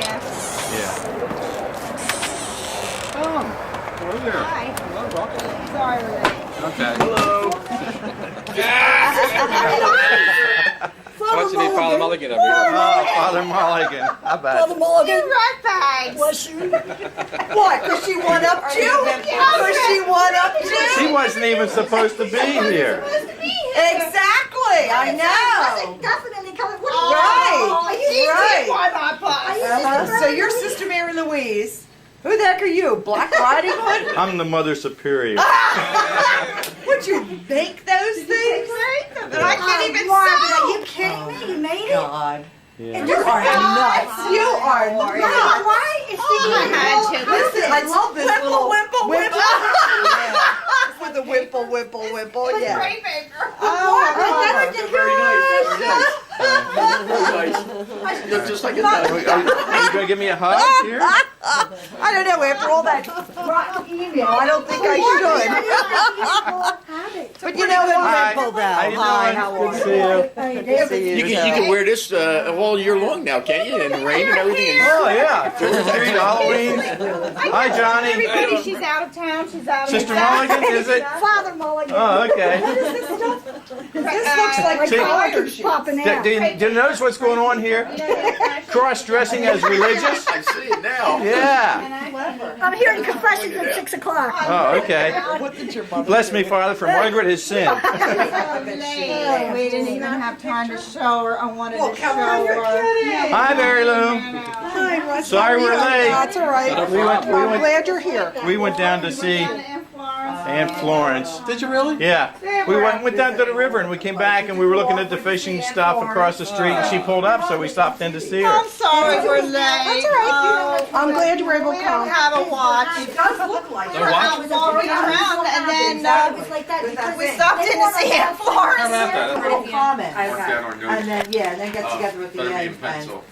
Yeah. Oh, hello there. Hi. Hello, welcome. Sorry we're late. Okay. What's your name, Father Mulligan over here? Oh, Father Mulligan. How about Father Mulligan. Rat bags. Was she? What? Because she won up to? Because she won up to? She wasn't even supposed to be here. Exactly. I know. Definitely coming. What Right. Right. Why not buy? So you're Sister Mary Louise. Who the heck are you? Black Riding Hood? I'm the Mother Superior. Would you bake those things? But I can't even Are sew. you kidding me? You made it? God. Yeah. You are nuts. You are nuts. Why is she Listen, I love this little Wimple, wimple. Yeah. With the wimple, wimple, yeah. Gray paper. Looks just like a Are you going to give me a hug here? I don't know, after all that rotten email, I don't think I should. But you know what, Hi. Wimple, though. How you Hi, doing? how Good are to you? see you. Good to see You can wear this all year long now, can't you? In the rain and everything. Oh, yeah. Trick or treat, Halloween. Hi, Johnny. Everybody, she's out of town. She's out of Sister Mulligan, is it? Father Mulligan? Oh, okay. This looks like See- a collar shoot. Popping Do out. you notice what's going on here? Cross-dressing as religious? I see it now. Yeah. I'm hearing confessions at 6 o'clock. Oh, okay. What did your mother Bless me, Father, for Margaret has sinned. We didn't even have time to show her. I wanted Well, to show come on, you're her. kidding. Hi, Mary Lou. Hi, Russ. Sorry we're late. That's all right. We went- I'm glad you're here. We went down to see Aunt Florence. Did you really? Yeah. We went down to the river and we came back and we were looking at the fishing stuff across the street and she pulled up, so we stopped in to see her. I'm sorry we're late. That's all right. I'm glad you were able We to don't come. have a watch. It does look like No it. watch? We're walking around and then It was like that with that because we thing. stopped in to see Aunt Florence. Little comment. Mark down our notes. And then, yeah, then get together at the Better be in end. pencil.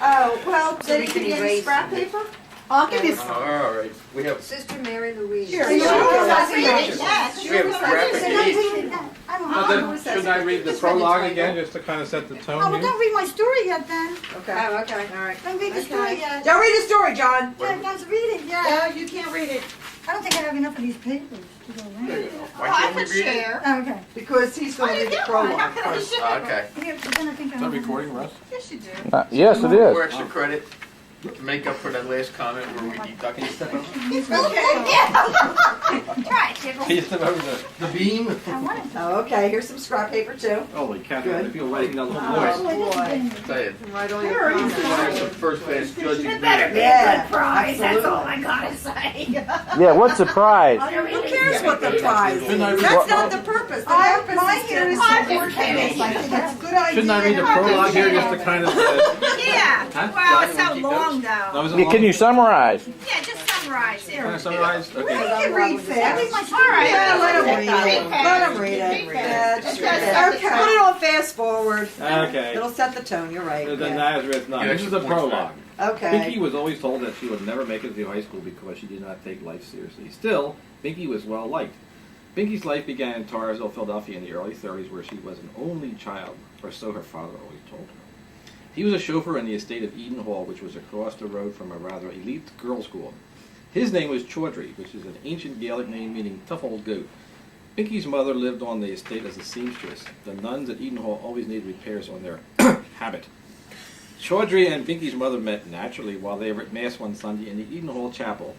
Oh, well, did he give you any scrap paper? I'll give you All right. We have Sister Mary Louise. Here. Yes, we have graphic each. I don't know. Shouldn't I read the prologue again just to kind of set the Oh, tone well, here? don't read my story yet then. Okay. Oh, okay. All right. Don't read the story yet. Don't read the story, John. Yeah, don't read it yet. No, you can't read it. I don't think I have enough of these papers to go around. There you go. Why I can't we can read it? share. Oh, okay. Because he's going to read the prologue first. Oh, okay. Yeah, but then I think I have enough. Russ? Yes, you do. Yes, it For extra credit to make up for that last comment where we deducted. Try it, Chibbs. The beam. I wanted to. Oh, okay. Here's some scrap paper, too. Holy Catherine, I feel like the Oh, boy. Tell you. Write all your comments. There's some first class judging. Yeah. Prize, that's all I gotta say. Yeah, what's the prize? Who cares what the prize is? That's not the purpose. The purpose is here is to to support support kids. I think it's a good idea. Shouldn't I read the prologue here just to kind of... Yeah, well, it's so long though. Can you summarize? Yeah, just summarize it. Can I summarize? You Okay. can read fast. All right. Yeah, let him read it. Read Let him read it. Yeah, just read it. Okay. Put it on fast forward. Okay. It'll set the tone. You're right. Then Yeah. Nazareth 9. Yeah, This is the extra points prologue. Okay. Binky was always told that she would never make it to high school because she did not take life seriously. Still, Binky was well liked. Binky's life began in Tarsville, Philadelphia in the early 30s where she was an only child, or so her father always told her. He was a chauffeur in the estate of Eden Hall, which was across the road from a rather elite girls' school. His name was Chawdry, which is an ancient Gaelic name meaning tough old goat. Binky's mother lived on the estate as a seamstress. The nuns at Eden Hall always needed repairs on their habit. Chawdry and Binky's mother met naturally while they were at Mass one Sunday in the Eden Hall chapel.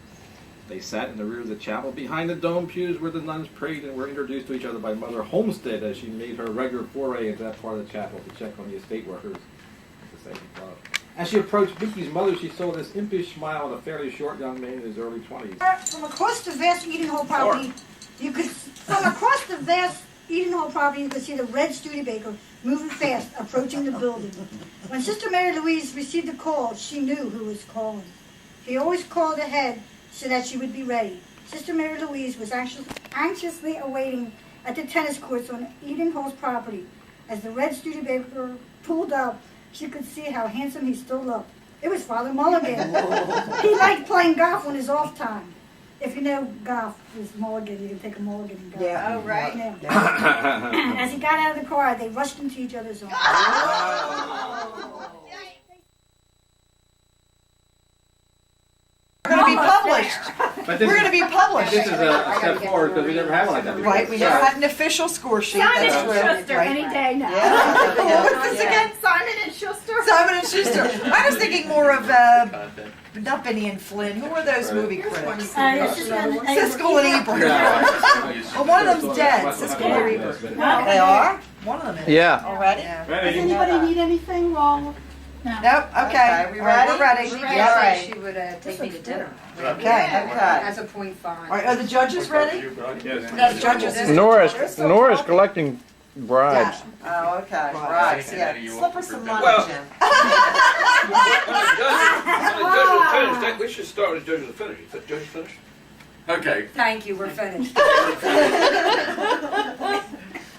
They sat in the rear of the chapel behind the dome pews where the nuns prayed and were introduced to each other by Mother Homestead as she made her regular foray into that part of the chapel to check on the estate workers. To say above. As she approached Binky's mother, she saw this impish smile of a fairly short young man in his early 20s. From across the vast Eden Hall property, you could see the red Studebaker moving fast, approaching the building. When Sister Mary Louise received the call, she knew who was calling. She always called ahead so that she would be ready. Sister Mary Louise was anxiously awaiting at the tennis courts on Eden Hall's property. As the red Studebaker pulled up, she could see how handsome he still looked. It was Father Mulligan. He liked playing golf on his off time. If you know golf is mulligan, you can take a mulligan and golf. Yeah. Oh, right. Yeah. As he got out of the car, they rushed into each other's arms. published. But this We're is- going to be published. This is a step forward because we never had one like that before. Right, we never had an official score sheet. Simon That's and true. Schuster Right. any day now. What's this again? Simon and Schuster. Simon and Schuster. I was thinking more of, not Benny and Flynn. Who were those movie critics? Siskel and Ebert. Well, one of them's dead. Siskel and Ebert. They are? One of them is. Yeah. Already? Does anybody need anything while? Nope, okay. we All right, ready? We're ready. We're All ready. right. She would take me to dinner Okay, okay. as a .5. All right, are the judges ready? No, the judges. Nora's collecting bribes. Oh, okay. Right. Yeah. Slip her some money, Well- Jim. Judges finish. We should start with judges finish. Judges finish. Okay. Thank you, we're finished.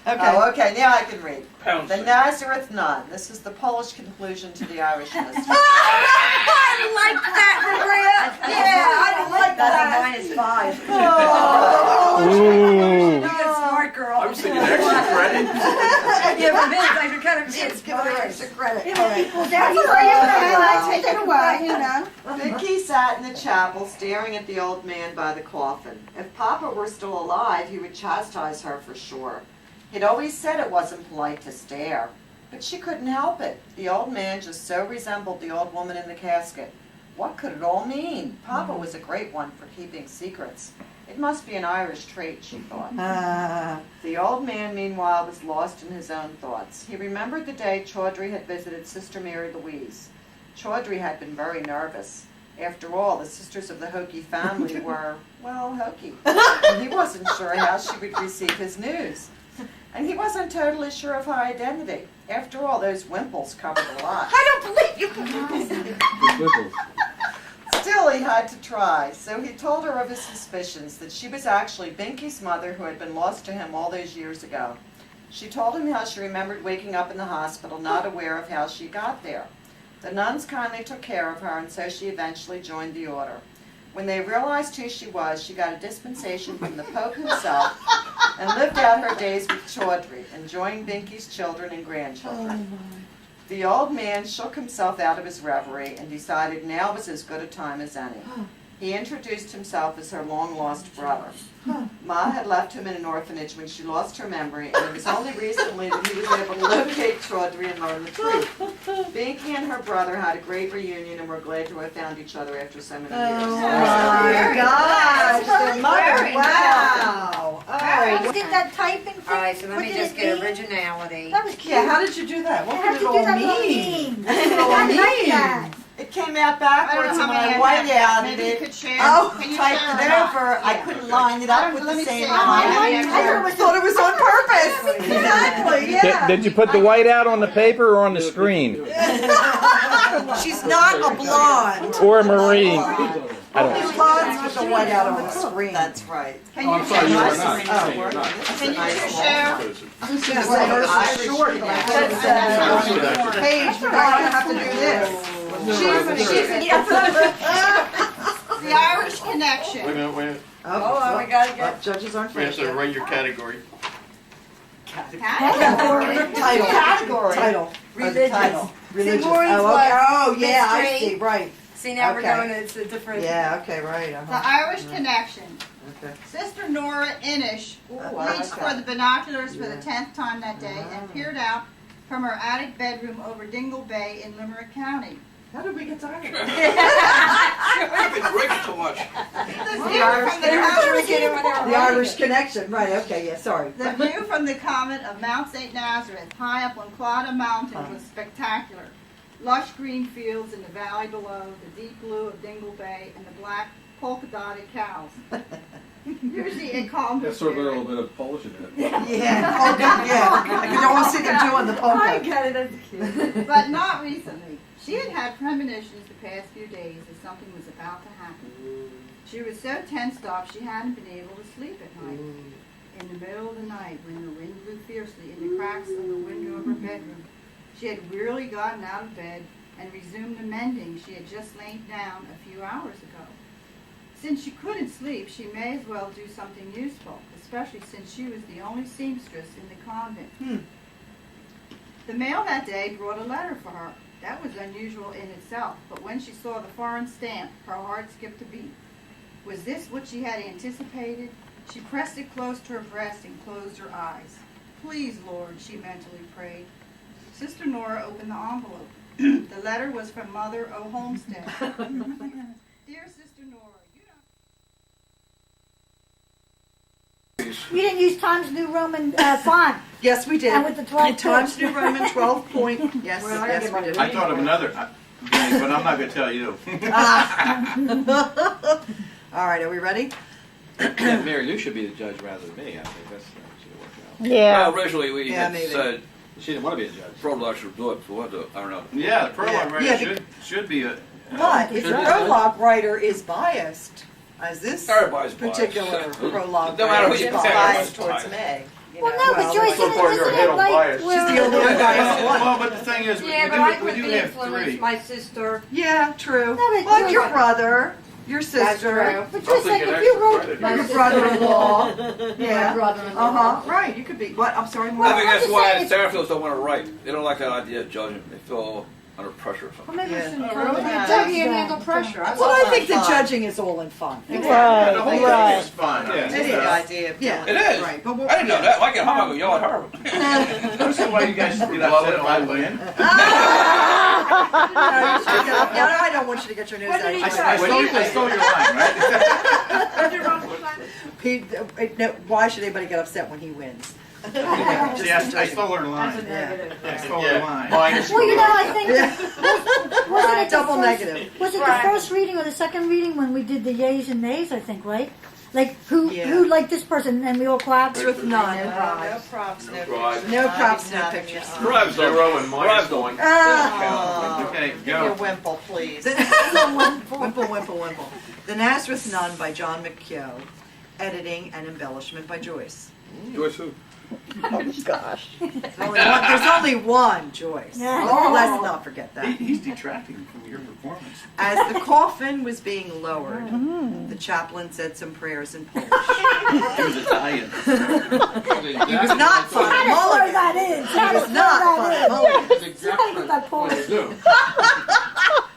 Okay. Oh, okay. Now I can read. Pound The stick. Nazareth Nun. This is the Polish conclusion to the Irish mystery. I like that, Maria. Yeah, I like That's a that. -5. Ooh. You get smart, girl. I was thinking extra credit. Yeah, but this, I should kind of Let's give her extra credit. Give All it right. equal down. Take Take it away, you know. Vicky sat in the chapel staring at the old man by the coffin. If Papa were still alive, he would chastise her for sure. He'd always said it wasn't polite to stare, but she couldn't help it. The old man just so resembled the old woman in the casket. What could it all mean? Papa was a great one for keeping secrets. It must be an Irish trait, she thought. The old man, meanwhile, was lost in his own thoughts. He remembered the day Chawdry had visited Sister Mary Louise. Chawdry had been very nervous. After all, the sisters of the Hokie family were, well, Hokie. And he wasn't sure how she would receive his news. And he wasn't totally sure of her identity. After all, those wimples covered a lot. I don't believe you. Still, he had to try, so he told her of his suspicions that she was actually Binky's mother who had been lost to him all those years ago. She told him how she remembered waking up in the hospital not aware of how she got there. The nuns kindly took care of her, and so she eventually joined the order. When they realized who she was, she got a dispensation from the Pope himself and lived out her days with Chawdry, enjoying Binky's children and grandchildren. The old man shook himself out of his reverie and decided now was as good a time as any. He introduced himself as her long-lost brother. Ma had left him in an orphanage when she lost her memory, and it was only recently that he was able to locate Chawdry and learn the truth. Binky and her brother had a great reunion and were glad to have found each other after so many years. Oh my gosh, the mother, wow. All right. You did that typing thing? All right, so let What me did just it get mean? originality. That was cute. Yeah, how did you do that? What How did did it you do all that mean? What did it all I mean? like that. It came out backwards, and when I white outed it, typed it over, I couldn't line it up with the same line. I thought it was on purpose. Exactly, yeah. Did you put the white out on the paper or on the screen? She's not a blonde. Or a marine? I Only don't. blondes with the white out on the screen. That's right. Oh, I'm sorry, you are not. Oh, You're not. Can you share? Hers is short. Paige, we're going to have to do this. The Irish Connection. Wait a minute, wait a minute. Oh, we gotta get. Judges aren't We have finished to yet. write your category. Title. Category. Title. Religious. title. Religious. Maureen's Oh, was okay. Oh, yeah, I mystery. see, right. See, now we're Okay. doing it, it's a different. Yeah, okay, right. The Uh-huh. Irish Connection. Okay. Sister Nora Inish reached for the binoculars for the 10th time that day and peered out from her attic bedroom over Dingle Bay in Limerick County. How did we get tired? You've been drinking too much. The Irish The Irish connection, right, okay, yeah, sorry. The view from the comet of Mount St. Nazareth, high up on Claddagh Mountain, was spectacular. Lush green fields in the valley below, the deep blue of Dingle Bay, and the black polka-dotted cows. Usually it calmed her That's sort of a spirit. little bit of Polish in it. Yeah, oh, God, yeah. You don't want to see them doing the polka. get it, that's cute. But not recently. She had had premonitions the past few days that something was about to happen. She was so tensed up she hadn't been able to sleep at night. In the middle of the night, when the wind blew fiercely in the cracks of the window of her bedroom, she had wearily gotten out of bed and resumed the mending she had just laid down a few hours ago. Since she couldn't sleep, she may as well do something useful, especially since she was the only seamstress in the convent. The mail that day brought a letter for her. That was unusual in itself, but when she saw the foreign stamp, her heart skipped a beat. Was this what she had anticipated? She pressed it close to her breast and closed her eyes. Please, Lord, she mentally prayed. Sister Nora opened the envelope. The letter was from Mother O. Homestead. Dear Sister Nora, You didn't use Times New Roman font. Yes, we did. And with the 12 Times New Roman 12 point. Yes, yes, we did. I thought of another, but I'm not going to tell you. All right, are we ready? Yeah, Mary Lou should be the judge rather than me. I think that's should have worked out. Well, originally we Yeah, had maybe. said She didn't want to be a judge. prologue should do it, so we'll have to, I don't know. Yeah, the prologue writer Yeah, should be a. But if the prologue writer is biased, as this Everybody's biased. particular prologue No matter writer who you is pick, biased everyone's towards biased. me. Well, no, but Joyce, so far you're isn't ahead it on like bias. where- She's the only one biased one. Well, but the thing is, Yeah, but I we could do be have influenced three. my sister. Yeah, true. No, but Like Joyce- your brother, your sister, But Joyce, like if you wrote, My your sister- brother-in-law. My Yeah. brother-in-law. Uh-huh, right, you could be, what, I'm sorry, I Mark? think I'm that's just why saying the Fairfields don't want to write. They don't like that idea of judging. They feel under pressure or well, something. maybe we Yeah. shouldn't Yeah. call it Yeah. that. You can't handle pressure. Well, I think the judging is all in fun. Yeah, the whole thing is fun. Yeah. It is. The idea of Yeah. doing It is. Right, but we'll, I didn't know that. Like it, I'm not going to yell at her. I don't see why you guys get upset if I win. I don't want you to get your nose What out did of he your say? I stole your line, right? Why should anybody get upset when he wins? See, I stole her line. Yeah. I stole her line. Well, you know, I think, wasn't it the Double first- negative. Was it Right. the first reading or the second reading when we did the yays and nays, I think, right? Like, Yeah. who liked this person, and we all clapped? With none. No props, no pictures. No props, no pictures. Bribes don't. Zero and minus Bribes don't. going. Okay, Give me a go. wimple, please. Wimple, wimple, wimple. The Nazareth Nun by John McKeough. Editing and embellishment by Joyce. Joyce who? There's only one Joyce. Oh, let's not forget that. He's detracting from your performance. As the coffin was being lowered, the chaplain said some prayers in Polish. He was Italian. He was not How Father to throw Mulligan. that in? He was not Father Mulligan. How to get that Polish?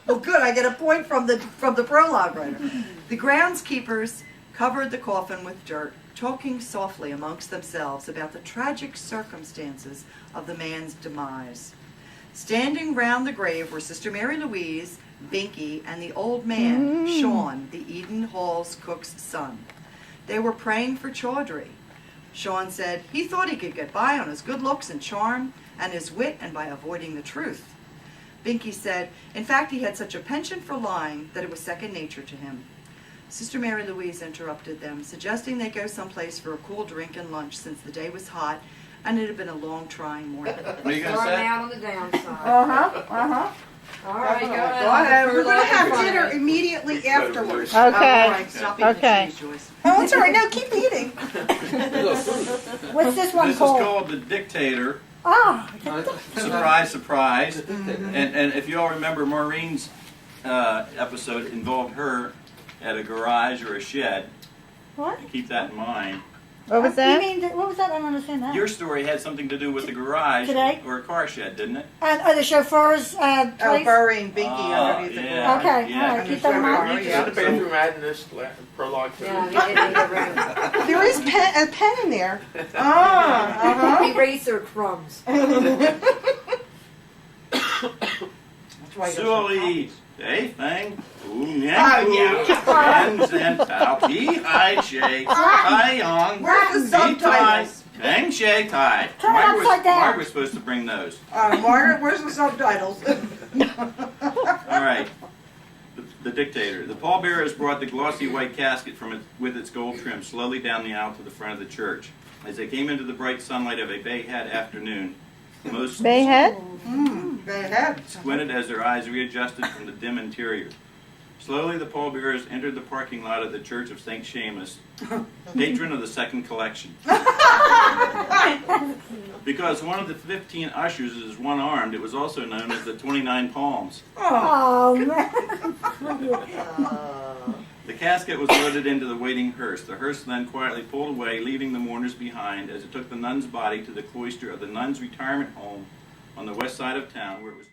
Well, good. I get a point from the prologue writer. The groundskeepers covered the coffin with dirt, talking softly amongst themselves about the tragic circumstances of the man's demise. Standing round the grave were Sister Mary Louise, Binky, and the old man, Sean, the Eden Hall's cook's son. They were praying for Chawdry. Sean said he thought he could get by on his good looks and charm and his wit and by avoiding the truth. Binky said, in fact, he had such a penchant for lying that it was second nature to him. Sister Mary Louise interrupted them, suggesting they go someplace for a cool drink and lunch since the day was hot and it had been a long, trying morning. What are you going to Starting say? out on the downside. Uh-huh. All right, go ahead. ahead. we're gonna have dinner immediately afterwards. All right, stop eating Okay. cheese, Joyce. Oh, it's all right. No, keep eating. What's this one This is called? called The Dictator. Ah, Surprise, surprise. And if you all remember, Maureen's episode involved her at a garage or a shed. what? Keep that in mind. What was You that? mean, what was that? I don't understand that. Your story had something to do with the garage Today? or a car shed, didn't it? And the chauffeur's Oh, place? burying Binky underneath the yeah. ground. Okay, Yeah. all right, keep that in mind. Sorry, yeah. bathroom adding this prologue to Yeah, it. you didn't need a room. There is a pen in there. Eraser crumbs. That's why you don't Sully, they thing, Hands and Tauti, Hai Shay, Tai Yong, Where's the subtitles? Bang Shay Tai. Turn it upside down. Mark was supposed to bring those. Margaret, where's the subtitles? All right. The Dictator. The pallbearers brought the glossy white casket with its gold trim slowly down the aisle to the front of the church. As they came into the bright sunlight of a Bayhat afternoon, most Bayhead? They had. squinted as their eyes readjusted from the dim interior. Slowly, the pallbearers entered the parking lot of the Church of St. Seamus, patron of the Second Collection. Because one of the 15 ushers is one-armed, it was also known as the 29 Palms. Oh, man. The casket was loaded into the waiting hearse. The hearse then quietly pulled away, leaving the mourners behind as it took the nun's body to the cloister of the nuns' retirement home on the west side of town, where it was